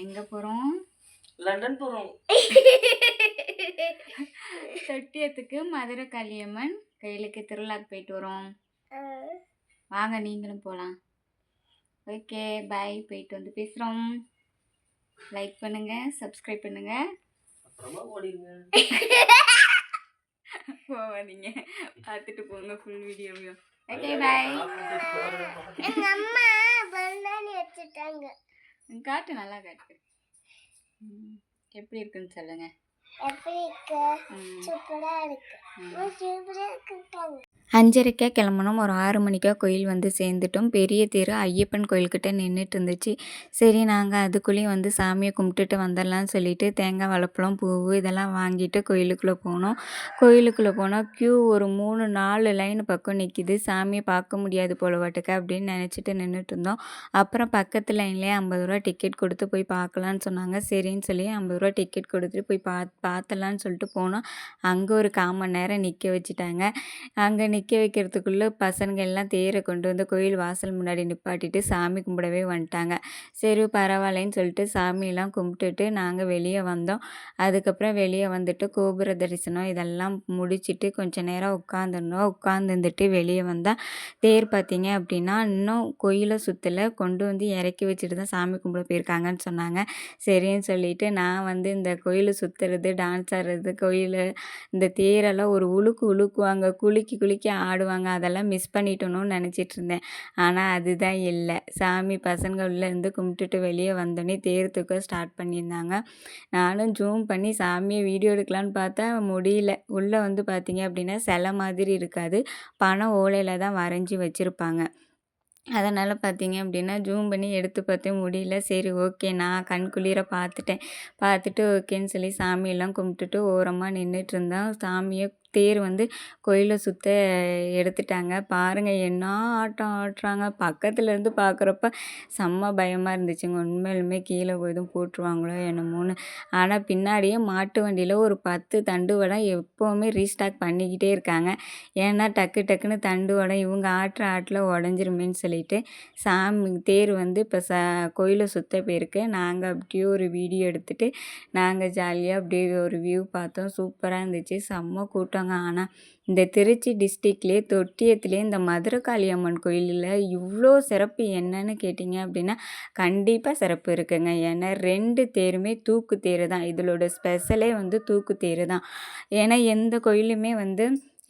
எங்கே போகிறோம்? லண்டன் போகிறோம். தொட்டியத்துக்கு மதுரை காளியம்மன் கோயிலுக்கு திருவிழாக்கு போயிட்டு வரோம். வாங்க நீங்களும் போகலாம். Okay bye. போயிட்டு வந்து பேசுகிறோம். லைக் பண்ணுங்க, சப்ஸ்கிரைப் பண்ணுங்க. அப்புறமா ஓடிடுங்க. போவாதீங்க, பார்த்துட்டு போங்க ஃபுல் வீடியோவையும். Okay bye. எங்கள் அம்மா பந்தானி வச்சுட்டாங்க. காட்டு, நல்லா காட்டு. எப்படி இருக்குன்னு சொல்லுங்க. எப்படி இருக்கு? சூப்பரா இருக்கு. சூப்பரா இருக்குட்டாங்க. 5:30 கிளம்பணும். ஒரு 6 மணிக்கா கோயில் வந்து சேர்ந்துட்டோம். பெரிய தேர் ஐயப்பன் கோயில்கிட்ட நின்றுட்டு இருந்துச்சு. சரி நாங்கள் அதுக்குள்ளேயும் வந்து சாமியை கும்பிட்டுட்டு வந்துடலான்னு சொல்லிட்டு தேங்காய் வாழைப்பழம் பூவு இதெல்லாம் வாங்கிட்டு கோயிலுக்குள்ளே போனோம். கோயிலுக்குள்ளே போனால் க்யூ ஒரு 3-4 லைன் பக்கம் நிற்கிது. சாமியை பார்க்க முடியாது போல வாட்டுக்க அப்படின்னு நினச்சிட்டு நின்றுட்டு இருந்தோம். அப்புறம் பக்கத்து லைன்லேயே 50 ரூபா டிக்கெட் கொடுத்து போய் பார்க்கலான்னு சொன்னாங்க. சரின்னு சொல்லி 50 ரூபா டிக்கெட் கொடுத்துட்டு போய் பார்த்தலான்னு சொல்லிட்டு போனோம். அங்கே ஒரு 1/4 மணி நேரம் நிற்க வச்சுட்டாங்க. அங்கே நிற்க வைக்கிறதுக்குள்ளே பசங்க எல்லாம் தேரை கொண்டு வந்து கோயில் வாசல் முன்னாடி நிப்பாட்டிட்டு சாமி கும்பிடவே வந்துட்டாங்க. சரி பரவாயில்லைன்னு சொல்லிட்டு சாமியெல்லாம் கும்பிட்டுட்டு நாங்கள் வெளியே வந்தோம். அதுக்கப்புறம் வெளியே வந்துட்டு கோபுர தரிசனம் இதெல்லாம் முடிச்சுட்டு கொஞ்சம் நேரம் உட்காந்துருந்தோம். உட்காந்துருந்துட்டு வெளியே வந்தால் தேர் பார்த்தீங்க அப்படின்னா இன்னும் கோயிலை சுற்றலை, கொண்டு வந்து இறக்கி வச்சுட்டு தான் சாமி கும்பிட போயிருக்காங்கன்னு சொன்னாங்க. சரின்னு சொல்லிட்டு நான் வந்து இந்த கோயிலை சுற்றுறது, டான்ஸ் ஆடுறது, கோயில் இந்த தேரெல்லாம் ஒரு உழுக்குவாங்க, குலுக்கி ஆடுவாங்க, அதெல்லாம் மிஸ் பண்ணிட்டோன்னு நினச்சிட்டு இருந்தேன். ஆனால் அதுதான் இல்லை. சாமி பசங்க உள்ளேருந்து கும்பிட்டுட்டு வெளியே வந்தோடனே தேர் தூக்க ஸ்டார்ட் பண்ணியிருந்தாங்க. நானும் ஜூம் பண்ணி சாமியை வீடியோ எடுக்கலான்னு பார்த்தா முடியல. உள்ளே வந்து பார்த்தீங்க அப்படின்னா சிலை மாதிரி இருக்காது, பனை ஓலையில் தான் வரைஞ்சி வச்சுருப்பாங்க. அதனால் பார்த்தீங்க அப்படின்னா ஜூம் பண்ணி எடுத்து பார்த்தேன், முடியல. சரி ஓகே, நான் கண்குளிர பார்த்துட்டு ஓகேன்னு சொல்லி சாமியெல்லாம் கும்பிட்டுட்டு ஓரமாக நின்றுட்டு இருந்தோம். சாமியை தேர் வந்து கோயிலை சுற்ற எடுத்துட்டாங்க. பாருங்கள் என்ன ஆட்டம் ஆட்டுறாங்க. பக்கத்துலேருந்து பார்க்குறப்ப செம்ம பயமாக இருந்துச்சுங்க. உண்மையிலுமே கீழே எதுவும் போட்டுருவாங்களோ என்னமோன்னு. ஆனால் பின்னாடியே மாட்டு வண்டியில் ஒரு 10 தண்டுவடம் எப்போவுமே ரீஸ்டாக் பண்ணிக்கிட்டே இருக்காங்க. ஏன்னா டக்குன்னு தண்டுவடம் இவங்க ஆட்டில் உடஞ்சிருமேன்னு சொல்லிட்டு சாமி தேர் வந்து இப்போ கோயிலை சுற்ற போயிருக்கு. நாங்கள் அப்படியே ஒரு வீடியோ எடுத்துகிட்டு நாங்கள் ஜாலியாக அப்படியே ஒரு வியூ பார்த்தோம். சூப்பராக இருந்துச்சு, செம்ம கூட்டம். ஆனால் இந்த திருச்சி டிஸ்ட்ரிக்ட்லேயே தொட்டியத்துலேயே இந்த மதுரை காளியம்மன் கோயிலில் இவ்வளோ சிறப்பு என்னன்னு கேட்டிங்க அப்படின்னா கண்டிப்பாக சிறப்பு இருக்குங்க. ஏன்னா 2 தேருமே தூக்கு தேர் தான். இதோட ஸ்பெஷலே வந்து தூக்கு தேர் தான். ஏன்னா எந்த கோயிலுமே வந்து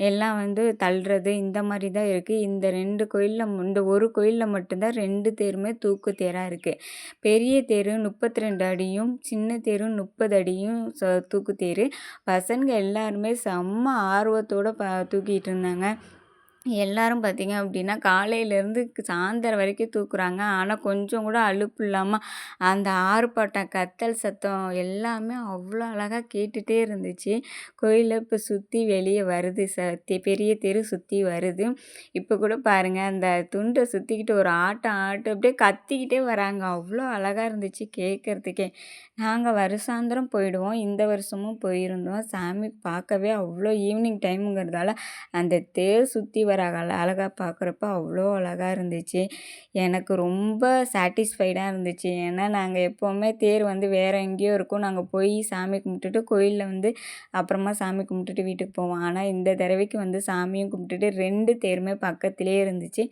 எல்லாம் வந்து தள்ளுறது இந்த மாதிரி தான் இருக்குது. இந்த 2 கோயிலில் இந்த ஒரு கோயிலில் மட்டும்தான் 2 தேருமே தூக்கு தேராக இருக்குது. பெரிய தேர் 32 அடியும், சின்ன தேரும் 30 அடியும் தூக்கு தேர். பசங்க எல்லாருமே செம்ம ஆர்வத்தோடு தூக்கிட்டு இருந்தாங்க. எல்லோரும் பார்த்திங்க அப்படின்னா காலையிலேருந்து சாயந்தரம் வரைக்கும் தூக்குறாங்க. ஆனால் கொஞ்சம் கூட அலுப்பு இல்லாமல் அந்த ஆர்ப்பாட்டம், கத்தல் சத்தம் எல்லாமே அவ்வளோ அழகாக கேட்டுகிட்டே இருந்துச்சு. கோயிலை இப்போ சுற்றி வெளியே வருது, பெரிய தெரு சுற்றி வருது. இப்போ கூட பாருங்கள் அந்த துண்டை சுற்றிக்கிட்டு ஒரு ஆட்டம் அப்படியே கத்திக்கிட்டே வராங்க. அவ்வளோ அழகாக இருந்துச்சு கேட்குறதுக்கே. நாங்கள் வருஷாந்திரம் போயிடுவோம், இந்த வருஷமும் போயிருந்தோம். சாமி பார்க்கவே அவ்வளோ ஈவினிங் டைமுங்கிறதால அந்த தேர் சுற்றி வர அழகாக பார்க்குறப்ப அவ்வளோ அழகாக இருந்துச்சு. எனக்கு ரொம்ப சாட்டிஸ்ஃபைடாக இருந்துச்சு. ஏன்னா நாங்கள் எப்போவுமே தேர் வந்து வேறு எங்கேயோ இருக்கும், நாங்கள் போய் சாமி கும்பிட்டுட்டு கோயிலில் வந்து அப்புறமா சாமி கும்பிட்டுட்டு வீட்டுக்கு போவோம். ஆனால் இந்த தடவைக்கு வந்து சாமியும் கும்பிட்டுட்டு 2 தேருமே பக்கத்துலேயே இருந்துச்சு,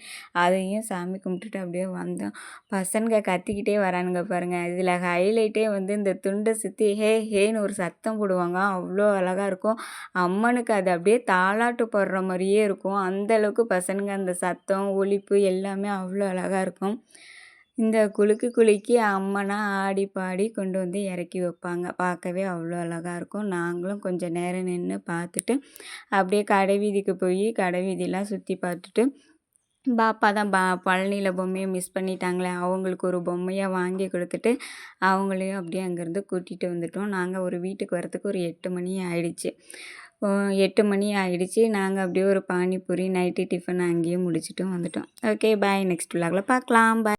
அதையும் சாமி கும்பிட்டுட்டு அப்படியே வந்தோம். பசங்க கத்திக்கிட்டே வரானுங்க பாருங்கள். இதில் ஹைலைட்டே வந்து இந்த துண்டை சுற்றி ஹேன்னு ஒரு சத்தம் போடுவாங்க, அவ்வளோ அழகாக இருக்கும். அம்மனுக்கு அது அப்படியே தாலாட்டு போடுற மாதிரியே இருக்கும். அந்தளவுக்கு பசங்க அந்த சத்தம் ஒலிப்பு எல்லாமே அவ்வளோ அழகாக இருக்கும். இந்த குலுக்கி அம்மனா ஆடி பாடி கொண்டு வந்து இறக்கி வைப்பாங்க. பார்க்கவே அவ்வளோ அழகாக இருக்கும். நாங்களும் கொஞ்சம் நேரம் நின்று பார்த்துட்டு அப்படியே கடை வீதிக்கு போய் கடை வீதியெலாம் சுற்றி பார்த்துட்டு பாப்பா தான் பழனியில் பொம்மையை மிஸ் பண்ணிட்டாங்களே, அவங்களுக்கு ஒரு பொம்மையாக வாங்கி கொடுத்துட்டு அவங்களையும் அப்படியே அங்கேருந்து கூட்டிகிட்டு வந்துட்டோம். நாங்கள் ஒரு வீட்டுக்கு வரத்துக்கு ஒரு 8 மணி ஆயிடுச்சு. 8 மணி ஆயிடுச்சு. நாங்கள் அப்படியே ஒரு பானிபூரி நைட்டு டிஃபன் அங்கேயே முடிச்சுட்டும் வந்துட்டோம். Okay bye. நெக்ஸ்ட் விலாகில் பார்க்கலாம். பாய்.